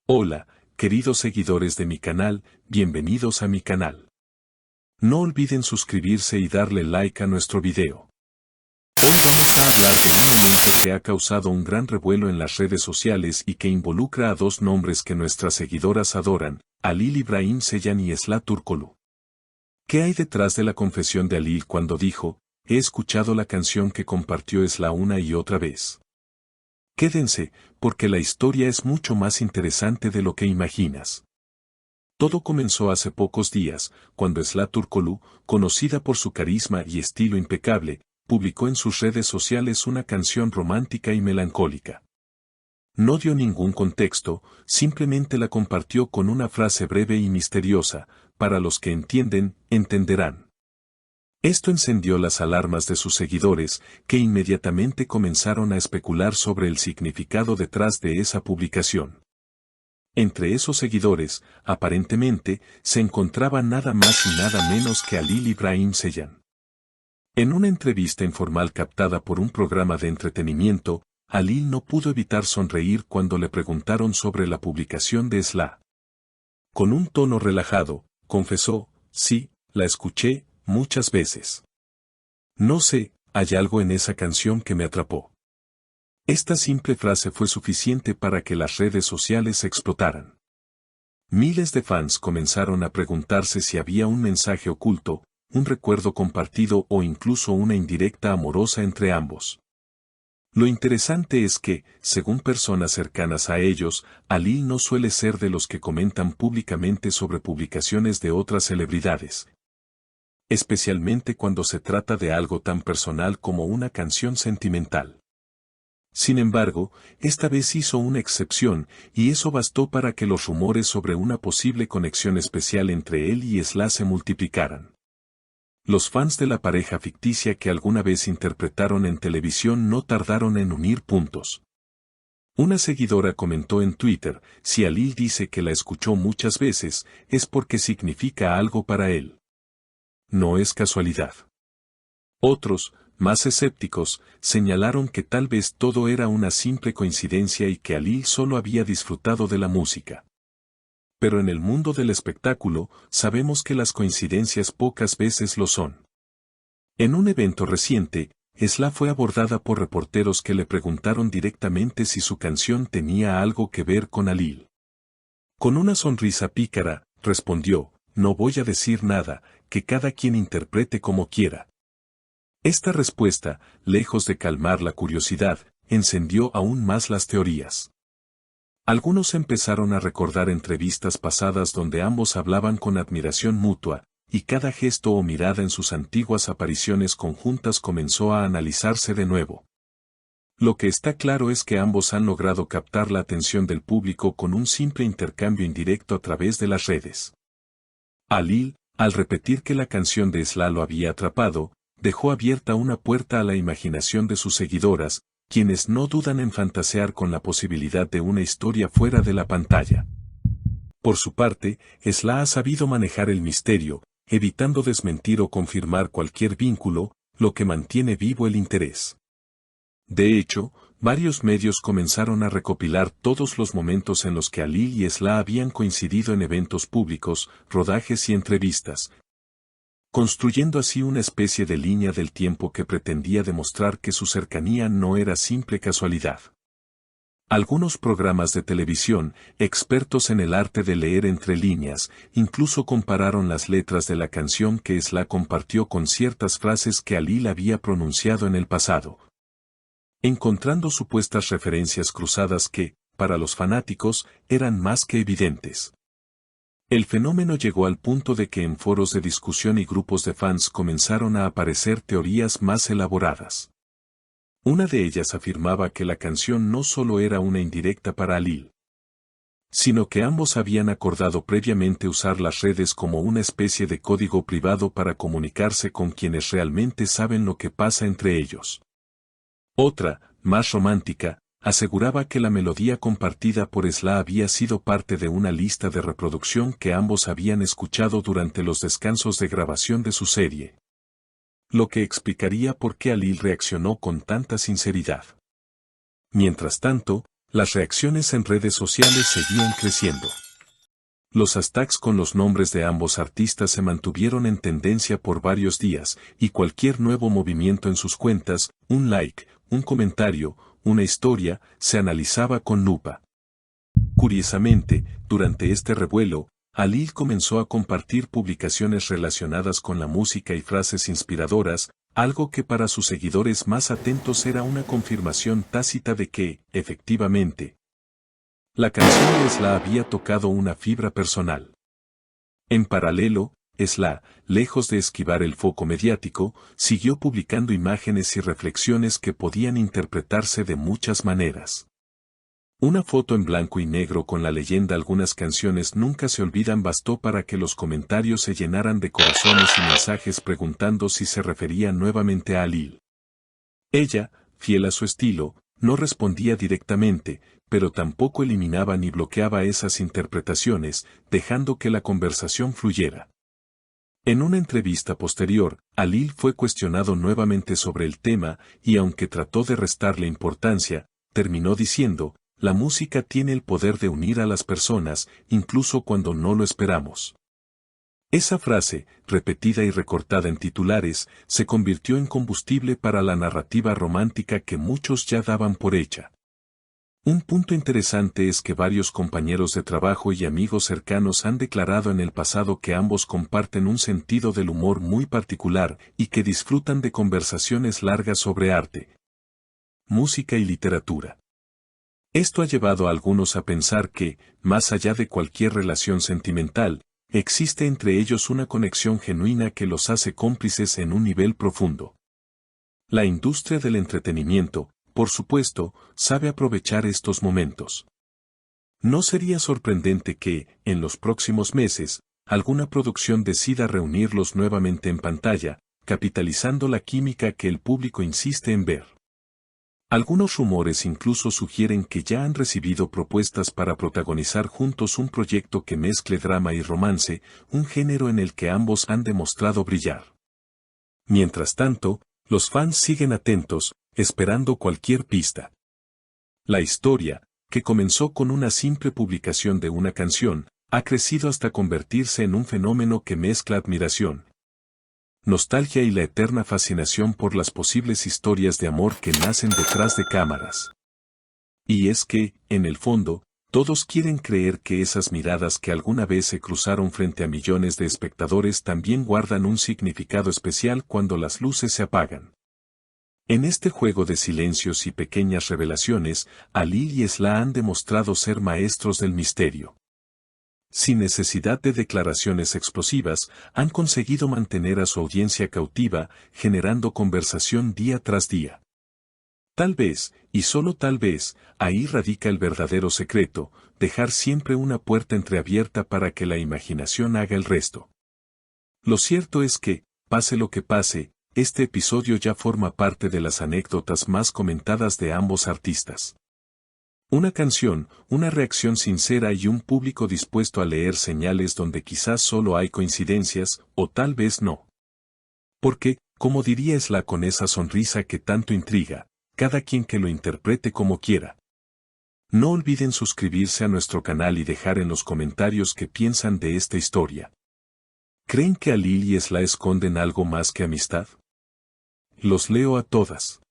Hola, queridos seguidores de mi canal, bienvenidos a mi canal. No olviden suscribirse y darle like a nuestro video. Hoy vamos a hablar de un evento que ha causado un gran revuelo en las redes sociales y que involucra a dos nombres que nuestras seguidoras adoran, Halil İbrahim Ceylan y Esla Türkoğlu. ¿Qué hay detrás de la confesión de Halil cuando dijo, he escuchado la canción que compartió Esla una y otra vez? Quédense, porque la historia es mucho más interesante de lo que imaginas. Todo comenzó hace pocos días, cuando Esla Türkoğlu, conocida por su carisma y estilo impecable, publicó en sus redes sociales una canción romántica y melancólica. No dio ningún contexto, simplemente la compartió con una frase breve y misteriosa, para los que entienden, entenderán. Esto encendió las alarmas de sus seguidores, que inmediatamente comenzaron a especular sobre el significado detrás de esa publicación. Entre esos seguidores, aparentemente, se encontraba nada más y nada menos que Halil İbrahim Ceylan. En una entrevista informal captada por un programa de entretenimiento, Halil no pudo evitar sonreír cuando le preguntaron sobre la publicación de Esla. Con un tono relajado, confesó, sí, la escuché, muchas veces. No sé, hay algo en esa canción que me atrapó. Esta simple frase fue suficiente para que las redes sociales explotaran. Miles de fans comenzaron a preguntarse si había un mensaje oculto, un recuerdo compartido o incluso una indirecta amorosa entre ambos. Lo interesante es que, según personas cercanas a ellos, Halil no suele ser de los que comentan públicamente sobre publicaciones de otras celebridades. Especialmente cuando se trata de algo tan personal como una canción sentimental. Sin embargo, esta vez hizo una excepción, y eso bastó para que los rumores sobre una posible conexión especial entre él y Esla se multiplicaran. Los fans de la pareja ficticia que alguna vez interpretaron en televisión no tardaron en unir puntos. Una seguidora comentó en Twitter, si Halil dice que la escuchó muchas veces, es porque significa algo para él. No es casualidad. Otros, más escépticos, señalaron que tal vez todo era una simple coincidencia y que Halil solo había disfrutado de la música. Pero en el mundo del espectáculo, sabemos que las coincidencias pocas veces lo son. En un evento reciente, Esla fue abordada por reporteros que le preguntaron directamente si su canción tenía algo que ver con Halil. Con una sonrisa pícara, respondió, no voy a decir nada, que cada quien interprete como quiera. Esta respuesta, lejos de calmar la curiosidad, encendió aún más las teorías. Algunos empezaron a recordar entrevistas pasadas donde ambos hablaban con admiración mutua, y cada gesto o mirada en sus antiguas apariciones conjuntas comenzó a analizarse de nuevo. Lo que está claro es que ambos han logrado captar la atención del público con un simple intercambio indirecto a través de las redes. Halil, al repetir que la canción de Esla lo había atrapado, dejó abierta una puerta a la imaginación de sus seguidoras, quienes no dudan en fantasear con la posibilidad de una historia fuera de la pantalla. Por su parte, Esla ha sabido manejar el misterio, evitando desmentir o confirmar cualquier vínculo, lo que mantiene vivo el interés. De hecho, varios medios comenzaron a recopilar todos los momentos en los que Halil y Esla habían coincidido en eventos públicos, rodajes y entrevistas, construyendo así una especie de línea del tiempo que pretendía demostrar que su cercanía no era simple casualidad. Algunos programas de televisión, expertos en el arte de leer entre líneas, incluso compararon las letras de la canción que Esla compartió con ciertas frases que Halil había pronunciado en el pasado, encontrando supuestas referencias cruzadas que, para los fanáticos, eran más que evidentes. El fenómeno llegó al punto de que en foros de discusión y grupos de fans comenzaron a aparecer teorías más elaboradas. Una de ellas afirmaba que la canción no solo era una indirecta para Halil, sino que ambos habían acordado previamente usar las redes como una especie de código privado para comunicarse con quienes realmente saben lo que pasa entre ellos. Otra, más romántica, aseguraba que la melodía compartida por Esla había sido parte de una lista de reproducción que ambos habían escuchado durante los descansos de grabación de su serie. Lo que explicaría por qué Halil reaccionó con tanta sinceridad. Mientras tanto, Las reacciones en redes sociales seguían creciendo. Los hashtags con los nombres de ambos artistas se mantuvieron en tendencia por varios días, y cualquier nuevo movimiento en sus cuentas, un like, un comentario, una historia, se analizaba con lupa. Curiosamente, durante este revuelo, Alil comenzó a compartir publicaciones relacionadas con la música y frases inspiradoras, algo que para sus seguidores más atentos era una confirmación tácita de que, efectivamente, la canción de Sla había tocado una fibra personal. En paralelo, Sla, lejos de esquivar el foco mediático, siguió publicando imágenes y reflexiones que podían interpretarse de muchas maneras. Una foto en blanco y negro con la leyenda "Algunas canciones nunca se olvidan" bastó para que los comentarios se llenaran de corazones y mensajes preguntando si se refería nuevamente a Alil. Ella, fiel a su estilo, no respondía directamente, pero tampoco eliminaba ni bloqueaba esas interpretaciones, dejando que la conversación fluyera. En una entrevista posterior, Alil fue cuestionado nuevamente sobre el tema y aunque trató de restarle importancia, terminó diciendo: "La música tiene el poder de unir a las personas, incluso cuando no lo esperamos". Esa frase, repetida y recortada en titulares, se convirtió en combustible para la narrativa romántica que muchos ya daban por hecha. Un punto interesante es que varios compañeros de trabajo y amigos cercanos han declarado en el pasado que ambos comparten un sentido del humor muy particular y que disfrutan de conversaciones largas sobre arte, música y literatura. Esto ha llevado a algunos a pensar que, más allá de cualquier relación sentimental, existe entre ellos una conexión genuina que los hace cómplices en un nivel profundo. La industria del entretenimiento, por supuesto, sabe aprovechar estos momentos. No sería sorprendente que, en los próximos meses, alguna producción decida reunirlos nuevamente en pantalla, capitalizando la química que el público insiste en ver. Algunos rumores incluso sugieren que ya han recibido propuestas para protagonizar juntos un proyecto que mezcle drama y romance, un género en el que ambos han demostrado brillar. Mientras tanto, los fans siguen atentos, esperando cualquier pista. La historia, que comenzó con una simple publicación de una canción, ha crecido hasta convertirse en un fenómeno que mezcla admiración, nostalgia y la eterna fascinación por las posibles historias de amor que nacen detrás de cámaras. Y es que, en el fondo, todos quieren creer que esas miradas que alguna vez se cruzaron frente a millones de espectadores también guardan un significado especial cuando las luces se apagan. En este juego de silencios y pequeñas revelaciones, Alil y Sla han demostrado ser maestros del misterio. Sin necesidad de declaraciones explosivas, han conseguido mantener a su audiencia cautiva, generando conversación día tras día. Tal vez, y solo tal vez, ahí radica el verdadero secreto, dejar siempre una puerta entreabierta para que la imaginación haga el resto. Lo cierto es que, pase lo que pase, este episodio ya forma parte de las anécdotas más comentadas de ambos artistas. Una canción, una reacción sincera y un público dispuesto a leer señales donde quizás solo hay coincidencias, o tal vez no. Porque, como diría Sla con esa sonrisa que tanto intriga, cada quien que lo interprete como quiera. No olviden suscribirse a nuestro canal y dejar en los comentarios qué piensan de esta historia. ¿Creen que Alil y Sla esconden algo más que amistad? Los leo a todas.